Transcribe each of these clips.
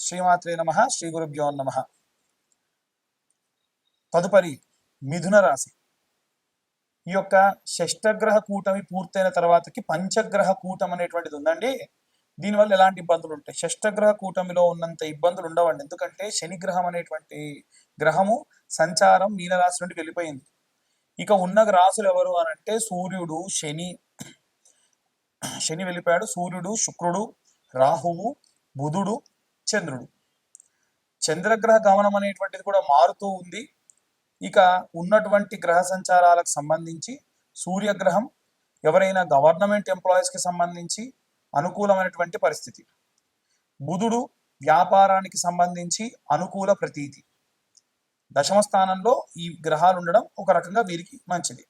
శ్రీమాత్రే నమః. శ్రీ గురుభ్యో నమః. తదుపరి మిథున రాశి. ఈ యొక్క షష్టగ్రహ కూటమి పూర్తయిన తర్వాతకి పంచగ్రహ కూటమి అనేటువంటిది ఉందండి. దీనివల్ల ఎలాంటి ఇబ్బందులు ఉంటాయి? షష్టగ్రహ కూటమిలో ఉన్నంత ఇబ్బందులు ఉండవండి. ఎందుకంటే శని గ్రహం అనేటువంటి గ్రహము సంచారం మీనరాశి నుండి వెళ్ళిపోయింది. ఇక ఉన్న రాశులు ఎవరు అనంటే సూర్యుడు, శని వెళ్ళిపోయాడు. సూర్యుడు, శుక్రుడు, రాహువు, బుధుడు, చంద్రుడు. చంద్రగ్రహ గమనం అనేటువంటిది కూడా మారుతూ ఉంది. ఇక ఉన్నటువంటి గ్రహ సంచారాలకు సంబంధించి సూర్యగ్రహం ఎవరైనా గవర్నమెంట్ ఎంప్లాయీస్కి సంబంధించి అనుకూలమైనటువంటి పరిస్థితి. బుధుడు వ్యాపారానికి సంబంధించి అనుకూల ప్రతీతి. దశమ స్థానంలో ఈ గ్రహాలు ఉండడం ఒక రకంగా వీరికి మంచిది.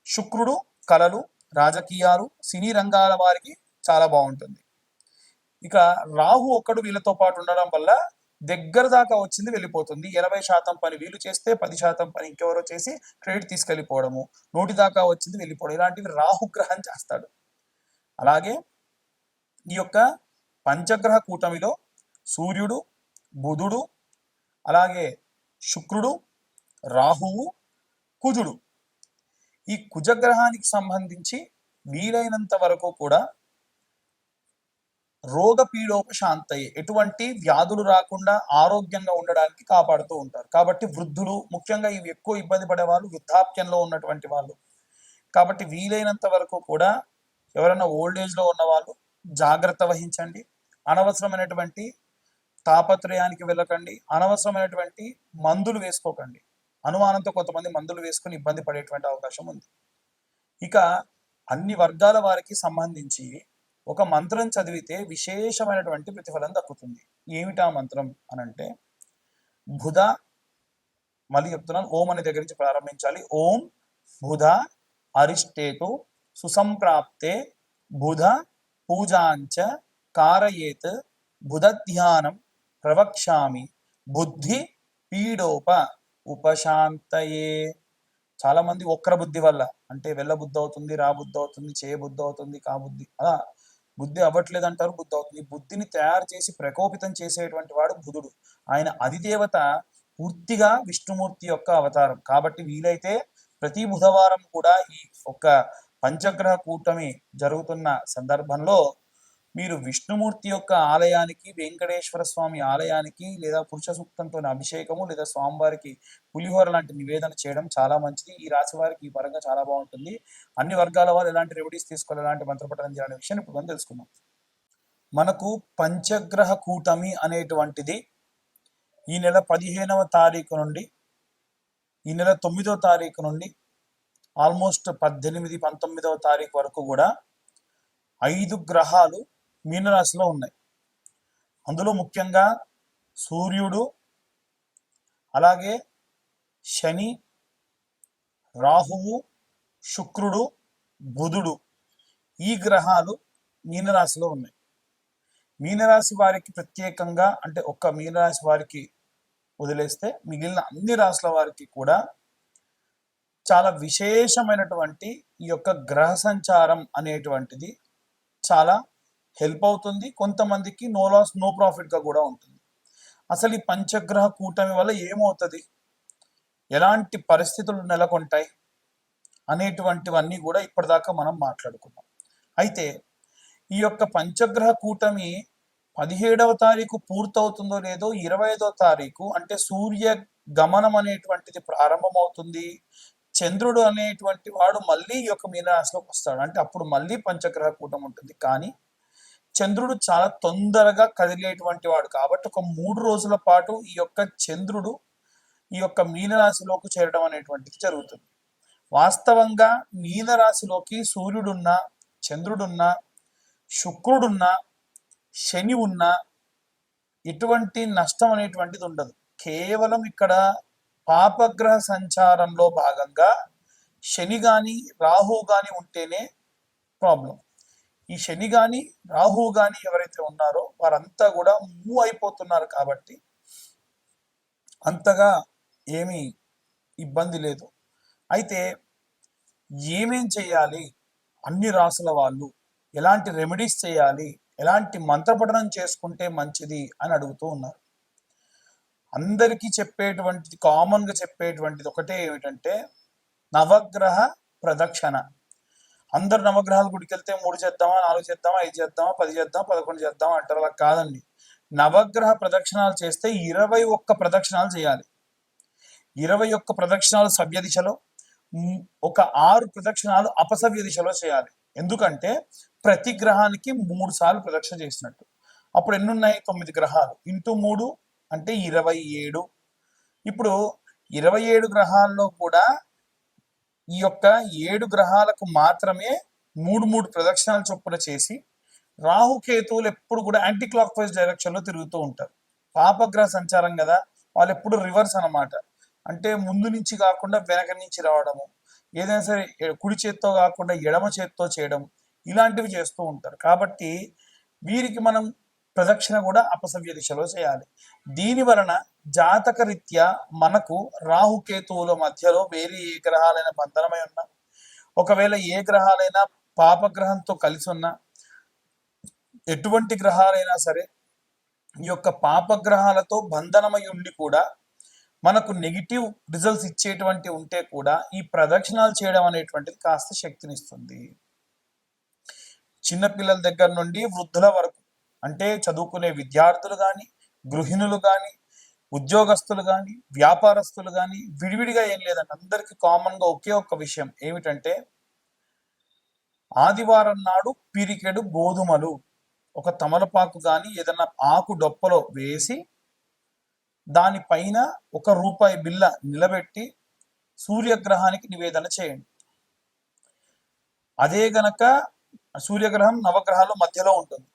శుక్రుడు కళలు, రాజకీయాలు, సినీ రంగాల వారికి చాలా బాగుంటుంది. ఇక రాహు ఒక్కడు వీళ్ళతో పాటు ఉండడం వల్ల దగ్గర దాకా వచ్చింది వెళ్ళిపోతుంది. 80% పని వీళ్ళు చేస్తే 10% పని ఇంకెవరో చేసి క్రెడిట్ తీసుకెళ్ళిపోవడము, నోటి దాకా వచ్చింది వెళ్ళిపోవడం, ఇలాంటివి రాహుగ్రహం చేస్తాడు. అలాగే ఈ యొక్క పంచగ్రహ కూటమిలో సూర్యుడు, బుధుడు, అలాగే శుక్రుడు, రాహువు, కుజుడు. ఈ కుజగ్రహానికి సంబంధించి వీలైనంత వరకు కూడా రోగ పీడోపశాంతయే, ఎటువంటి వ్యాధులు రాకుండా ఆరోగ్యంగా ఉండడానికి కాపాడుతూ ఉంటారు. కాబట్టి వృద్ధులు, ముఖ్యంగా ఇవి ఎక్కువ ఇబ్బంది పడే వాళ్ళు వృద్ధాప్యంలో ఉన్నటువంటి వాళ్ళు. కాబట్టి వీలైనంత వరకు కూడా ఎవరైనా ఓల్డ్ ఏజ్లో ఉన్న వాళ్ళు జాగ్రత్త వహించండి. అనవసరమైనటువంటి తాపత్రయానికి వెళ్ళకండి. అనవసరమైనటువంటి మందులు వేసుకోకండి. అనుమానంతో కొంతమంది మందులు వేసుకుని ఇబ్బంది పడేటువంటి అవకాశం ఉంది. ఇక అన్ని వర్గాల వారికి సంబంధించి ఒక మంత్రం చదివితే విశేషమైనటువంటి ప్రతిఫలం దక్కుతుంది. ఏమిటా మంత్రం అనంటే బుధ, మళ్ళీ చెప్తున్నాను, ఓం అనే దగ్గర నుంచి ప్రారంభించాలి. ఓం బుధ అరిష్టేతు సుసంప్రాప్తే బుధ పూజాంచ కారయేత్ బుధ ధ్యానం ప్రవక్ష్యామి బుద్ధి పీడోప ఉపశాంతయే. చాలా మంది వక్ర బుద్ధి వల్ల, అంటే వెళ్ళ బుద్ధి అవుతుంది, రా బుద్ధి అవుతుంది, బుద్ధి అవుతుంది, బుద్ధి అలా బుద్ధి అవ్వట్లేదు అంటారు, బుద్ధి అవుతుంది. ఈ బుద్ధిని తయారు చేసి ప్రకోపితం చేసేటువంటి వాడు బుధుడు. ఆయన అధిదేవత పూర్తిగా విష్ణుమూర్తి యొక్క అవతారం. కాబట్టి వీలైతే ప్రతి బుధవారం కూడా ఈ ఒక్క పంచగ్రహ కూటమి జరుగుతున్న సందర్భంలో మీరు విష్ణుమూర్తి యొక్క ఆలయానికి, వెంకటేశ్వర స్వామి ఆలయానికి, లేదా పురుష సూక్తంతో అభిషేకము, లేదా స్వామివారికి పులిహోర లాంటి నివేదన చేయడం చాలా మంచిది. ఈ రాశి వారికి ఈ పరంగా చాలా బాగుంటుంది. అన్ని వర్గాల వారు ఎలాంటి రెమెడీస్ తీసుకోవాలి, ఎలాంటి మంత్రపఠనం చేయాలనే విషయాన్ని ఇప్పుడు మనం తెలుసుకుందాం. మనకు పంచగ్రహ కూటమి అనేటువంటిది ఈ నెల 15వ తారీఖు నుండి ఈ నెల 9వ తారీఖు నుండి ఆల్మోస్ట్ 18, 19వ తారీఖు వరకు కూడా 5 గ్రహాలు మీనరాశిలో ఉన్నాయి. అందులో ముఖ్యంగా సూర్యుడు, అలాగే శని, రాహువు, శుక్రుడు, బుధుడు, ఈ గ్రహాలు మీనరాశిలో ఉన్నాయి. మీనరాశి వారికి ప్రత్యేకంగా, అంటే ఒక్క మీనరాశి వారికి వదిలేస్తే మిగిలిన అన్ని రాశుల వారికి కూడా చాలా విశేషమైనటువంటి ఈ యొక్క గ్రహ సంచారం అనేటువంటిది చాలా హెల్ప్ అవుతుంది. కొంతమందికి నో లాస్ నో ప్రాఫిట్గా కూడా ఉంటుంది. అసలు ఈ పంచగ్రహ కూటమి వల్ల ఏమవుతుంది, ఎలాంటి పరిస్థితులు నెలకొంటాయి అనేటువంటివన్నీ కూడా ఇప్పటిదాకా మనం మాట్లాడుకున్నాం. అయితే ఈ యొక్క పంచగ్రహ కూటమి 17వ తారీఖు పూర్తవుతుందో లేదో 25వ తారీఖు, అంటే సూర్య గమనం అనేటువంటిది ప్రారంభమవుతుంది. చంద్రుడు అనేటువంటి వాడు మళ్ళీ ఈ యొక్క మీనరాశిలోకి వస్తాడు. అంటే అప్పుడు మళ్ళీ పంచగ్రహ కూటమి ఉంటుంది. కానీ చంద్రుడు చాలా తొందరగా కదిలేటువంటి వాడు కాబట్టి ఒక 3 రోజుల పాటు ఈ యొక్క చంద్రుడు ఈ యొక్క మీనరాశిలోకి చేరడం అనేటువంటిది జరుగుతుంది. వాస్తవంగా మీనరాశిలోకి సూర్యుడున్నా, చంద్రుడున్నా, శుక్రుడున్నా, శని ఉన్నా ఎటువంటి నష్టం అనేటువంటిది ఉండదు. కేవలం ఇక్కడ పాపగ్రహ సంచారంలో భాగంగా శని కానీ రాహు కానీ ఉంటేనే ప్రాబ్లం. ఈ శని కానీ రాహు కానీ ఎవరైతే ఉన్నారో వారంతా కూడా మూవ్ అయిపోతున్నారు కాబట్టి అంతగా ఏమీ ఇబ్బంది లేదు. అయితే ఏమేం చేయాలి, అన్ని రాసుల వాళ్ళు ఎలాంటి రెమెడీస్ చేయాలి, ఎలాంటి మంత్రపఠనం చేసుకుంటే మంచిది అని అడుగుతూ ఉన్నారు. అందరికీ చెప్పేటువంటిది, కామన్గా చెప్పేటువంటిది ఒకటే ఏమిటంటే నవగ్రహ ప్రదక్షిణ. అందరు నవగ్రహాల గుడికి వెళ్తే 3 చేద్దామా, 4 చేద్దామా, 5 చేద్దామా, 10 చేద్దామా, 11 చేద్దామా అంటారు. అలా కాదండి. నవగ్రహ ప్రదక్షిణాలు చేస్తే 21 ప్రదక్షిణాలు చేయాలి. 21 ప్రదక్షిణాలు సవ్య దిశలో, ఒక 6 ప్రదక్షిణాలు అపసవ్య దిశలో చేయాలి. ఎందుకంటే ప్రతి గ్రహానికి 3 సార్లు ప్రదక్షిణ చేసినట్టు. అప్పుడు ఎన్ని ఉన్నాయి? 9 గ్రహాలు ఇంటూ 3 అంటే 27. ఇప్పుడు 27 గ్రహాల్లో కూడా ఈ యొక్క 7 గ్రహాలకు మాత్రమే 3 ప్రదక్షిణాలు చొప్పున చేసి, రాహుకేతువులు ఎప్పుడు కూడా యాంటీ క్లాక్ వైజ్ డైరెక్షన్లో తిరుగుతూ ఉంటారు. పాపగ్రహ సంచారం కదా, వాళ్ళు ఎప్పుడు రివర్స్ అనమాట. అంటే ముందు నుంచి కాకుండా వెనక నుంచి రావడము, ఏదైనా సరే కుడి చేత్తో కాకుండా ఎడమ చేత్తో చేయడం, ఇలాంటివి చేస్తూ ఉంటారు. కాబట్టి వీరికి మనం ప్రదక్షిణ కూడా అపసవ్య దిశలో చేయాలి. దీని వలన జాతక రీత్యా మనకు రాహుకేతువుల మధ్యలో వేరే ఏ గ్రహాలైనా బంధనమై ఉన్నా, ఒకవేళ ఏ గ్రహాలైనా పాపగ్రహంతో కలిసి ఉన్నా, ఎటువంటి గ్రహాలైనా సరే ఈ యొక్క పాపగ్రహాలతో బంధనమై ఉండి కూడా మనకు నెగిటివ్ రిజల్ట్స్ ఇచ్చేటువంటి ఉంటే కూడా ఈ ప్రదక్షిణాలు చేయడం అనేటువంటిది కాస్త శక్తినిస్తుంది. చిన్నపిల్లల దగ్గర నుండి వృద్ధుల వరకు, అంటే చదువుకునే విద్యార్థులు కానీ, గృహిణులు కానీ, ఉద్యోగస్తులు కానీ, వ్యాపారస్తులు కానీ, విడివిడిగా ఏం లేదండి, అందరికీ కామన్గా ఒకే ఒక్క విషయం ఏమిటంటే ఆదివారం నాడు పిరికెడు గోధుమలు, ఒక తమలపాకు కానీ ఏదన్నా ఆకు డొప్పలో వేసి దానిపైన ₹1 బిల్ల నిలబెట్టి సూర్యగ్రహానికి నివేదన చేయండి. అదే గనక సూర్యగ్రహం నవగ్రహాల మధ్యలో ఉంటుంది.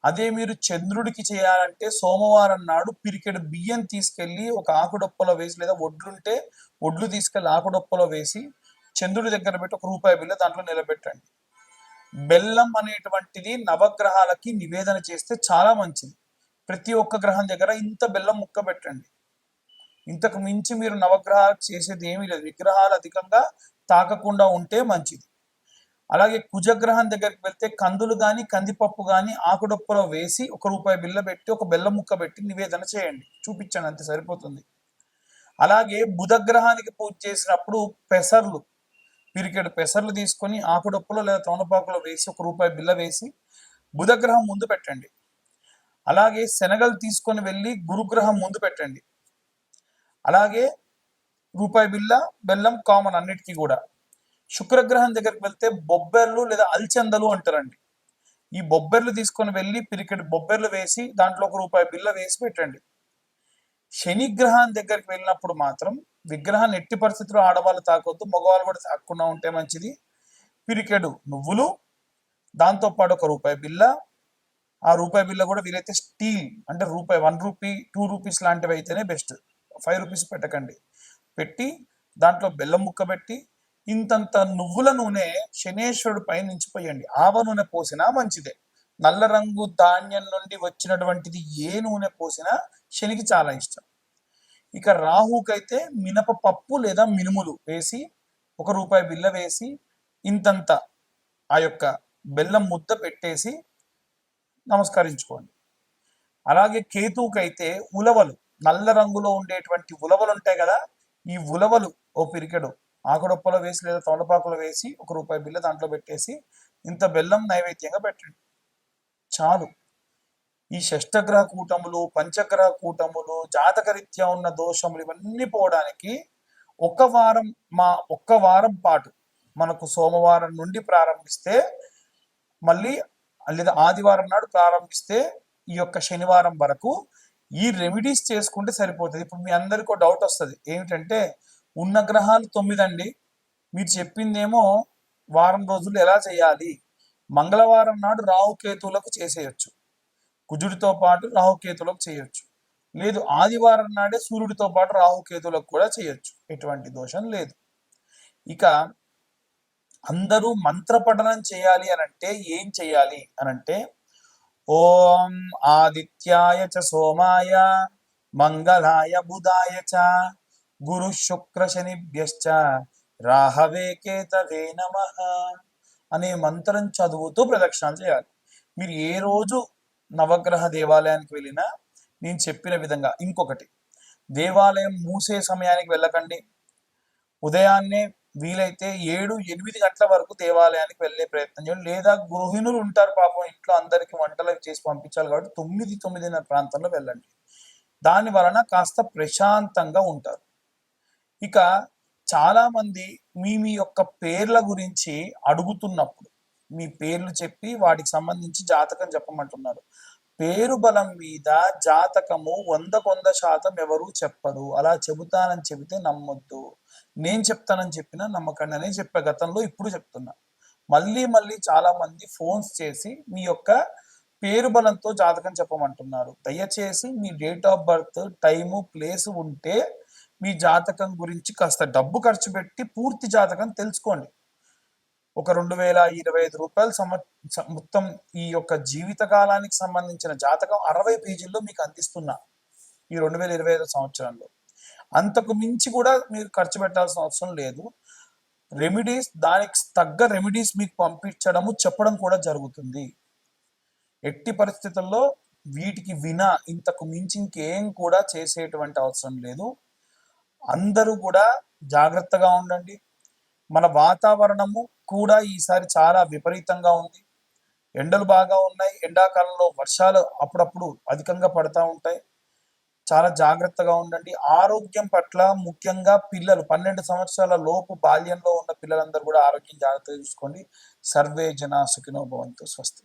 అదే మీరు చంద్రుడికి చేయాలంటే సోమవారం నాడు పిరికెడు బియ్యం తీసుకెళ్ళి ఒక ఆకుడొప్పలో వేసి, లేదా ఒడ్లుంటే ఒడ్లు తీసుకెళ్ళి ఆకుడొప్పలో వేసి చంద్రుడి దగ్గర పెట్టి ₹1 బిల్ల దాంట్లో నిలబెట్టండి. బెల్లం అనేటువంటిది నవగ్రహాలకి నివేదన చేస్తే చాలా మంచిది. ప్రతి ఒక్క గ్రహం దగ్గర ఇంత బెల్లం ముక్క పెట్టండి. ఇంతకు మించి మీరు నవగ్రహాలకు చేసేది ఏమీ లేదు. విగ్రహాలు అధికంగా తాకకుండా ఉంటే మంచిది. అలాగే కుజగ్రహం దగ్గరికి వెళ్తే కందులు కానీ, కందిపప్పు కానీ ఆకుడొప్పలో వేసి ₹1 బిల్ల పెట్టి ఒక బెల్లం ముక్క పెట్టి నివేదన చేయండి, చూపించండి, అంతే సరిపోతుంది. అలాగే బుధగ్రహానికి పూజ చేసినప్పుడు పెసర్లు, పిరికెడు పెసర్లు తీసుకొని ఆకుడొప్పలో లేదా తమలపాకులో వేసి ₹1 బిల్ల వేసి బుధగ్రహం ముందు పెట్టండి. అలాగే శనగలు తీసుకొని వెళ్ళి గురుగ్రహం ముందు పెట్టండి. అలాగే ₹1 బిల్ల, బెల్లం కామన్ అన్నిటికీ కూడా. శుక్రగ్రహం దగ్గరికి వెళ్తే బొబ్బెర్లు లేదా అల్చందలు అంటారండి. ఈ బొబ్బెర్లు తీసుకొని వెళ్ళి పిరికెడు బొబ్బెర్లు వేసి దాంట్లో ₹1 బిల్ల వేసి పెట్టండి. శనిగ్రహం దగ్గరికి వెళ్ళినప్పుడు మాత్రం విగ్రహాన్ని ఎట్టి పరిస్థితుల్లో ఆడవాళ్ళు తాకొద్దు, మగవాళ్ళు కూడా తాకకుండా ఉంటే మంచిది. పిరికెడు నువ్వులు, దాంతోపాటు ₹1 బిల్ల, ఆ ₹1 బిల్ల కూడా వీలైతే స్టీల్, అంటే ₹1, ₹2 లాంటివి అయితేనే బెస్ట్. ₹5 పెట్టకండి. పెట్టి దాంట్లో బెల్లం ముక్క పెట్టి ఇంతంత నువ్వుల నూనె శనేశ్వరుడు పైన పోయండి. ఆవ నూనె పోసినా మంచిదే. నల్ల రంగు ధాన్యం నుండి వచ్చినటువంటిది ఏ నూనె పోసినా శనికి చాలా ఇష్టం. ఇక రాహుకైతే మినపపప్పు లేదా మినుములు వేసి ₹1 బిల్ల వేసి ఇంతంత ఆ యొక్క బెల్లం ముద్ద పెట్టేసి నమస్కరించుకోండి. అలాగే కేతువుకైతే ఉలవలు, నల్ల రంగులో ఉండేటువంటి ఉలవలు ఉంటాయి కదా, ఈ ఉలవలు ఓ పిరికెడు ఆకుడొప్పలో వేసి లేదా తమలపాకులో వేసి ₹1 బిల్ల దాంట్లో పెట్టేసి ఇంత బెల్లం నైవేద్యంగా పెట్టండి, చాలు. ఈ షష్టగ్రహ కూటములు, పంచగ్రహ కూటములు, జాతకరీత్యా ఉన్న దోషములు ఇవన్నీ పోవడానికి ఒక్క వారం పాటు మనకు సోమవారం నుండి ప్రారంభిస్తే, మళ్ళీ లేదా ఆదివారం నాడు ప్రారంభిస్తే ఈ యొక్క శనివారం వరకు ఈ రెమెడీస్ చేసుకుంటే సరిపోతుంది. ఇప్పుడు మీ అందరికీ డౌట్ వస్తుంది, ఏమిటంటే ఉన్న గ్రహాలు 9 అండి, మీరు చెప్పిందేమో వారం రోజులు ఎలా చేయాలి? మంగళవారం నాడు రాహుకేతువులకు చేసేయచ్చు, కుజుడితో పాటు రాహుకేతువులకు చేయొచ్చు. లేదు ఆదివారం నాడే సూర్యుడితో పాటు రాహుకేతువులకు కూడా చేయొచ్చు, ఎటువంటి దోషం లేదు. ఇక అందరూ మంత్రపఠనం చేయాలి అనంటే ఏం చేయాలి అనంటే, ఓం ఆదిత్యాయ చ సోమాయ మంగళాయ బుధాయ చ గురు శుక్ర శనిభ్యశ్చ రాహవే కేతవే నమః అనే మంత్రం చదువుతూ ప్రదక్షిణాలు చేయాలి. మీరు ఏ రోజు నవగ్రహ దేవాలయానికి వెళ్ళినా నేను చెప్పిన విధంగా ఇంకొకటి, దేవాలయం మూసే సమయానికి వెళ్ళకండి. ఉదయాన్నే వీలైతే 7-8 గంటల వరకు దేవాలయానికి వెళ్ళే ప్రయత్నం చేయండి. లేదా గృహిణులు ఉంటారు పాపం, ఇంట్లో అందరికి వంటలు చేసి పంపించాలి కాబట్టి 9-9:30 ప్రాంతంలో వెళ్ళండి. దాని వలన కాస్త ప్రశాంతంగా ఉంటారు. ఇక చాలా మంది మీ మీ యొక్క పేర్ల గురించి అడుగుతున్నప్పుడు మీ పేర్లు చెప్పి వాటికి సంబంధించి జాతకం చెప్పమంటున్నారు. పేరు బలం మీద జాతకము 100% ఎవరు చెప్పరు. అలా చెబుతానని చెబితే నమ్మొద్దు. నేను చెప్తానని చెప్పినా నమ్మకండి అనే చెప్పా గతంలో, ఇప్పుడు చెప్తున్నా. మళ్ళీ మళ్ళీ చాలా మంది ఫోన్స్ చేసి మీ యొక్క పేరు బలంతో జాతకం చెప్పమంటున్నారు. దయచేసి మీ date of birth, time, place ఉంటే మీ జాతకం గురించి కాస్త డబ్బు ఖర్చు పెట్టి పూర్తి జాతకం తెలుసుకోండి. ఒక 2025 రూపాయలు మొత్తం ఈ యొక్క జీవిత కాలానికి సంబంధించిన జాతకం 60 పేజీల్లో మీకు అందిస్తున్నా ఈ 2025 సంవత్సరంలో. అంతకు మించి కూడా మీరు ఖర్చు పెట్టాల్సిన అవసరం లేదు. రెమెడీస్, దానికి తగ్గ రెమెడీస్ మీకు పంపించడము, చెప్పడం కూడా జరుగుతుంది. ఎట్టి పరిస్థితుల్లో వీటికి వినా ఇంతకు మించి ఇంకేం కూడా చేసేటువంటి అవసరం లేదు. అందరూ కూడా జాగ్రత్తగా ఉండండి. మన వాతావరణము కూడా ఈసారి చాలా విపరీతంగా ఉంది. ఎండలు బాగా ఉన్నాయి. ఎండాకాలంలో వర్షాలు అప్పుడప్పుడు అధికంగా పడతా ఉంటాయి. చాలా జాగ్రత్తగా ఉండండి. ఆరోగ్యం పట్ల ముఖ్యంగా పిల్లలు 12 సంవత్సరాల లోపు బాల్యంలో ఉన్న పిల్లలందరూ కూడా ఆరోగ్యం జాగ్రత్తగా చూసుకోండి. సర్వే జనా సుఖినో భవంతు. స్వస్తి.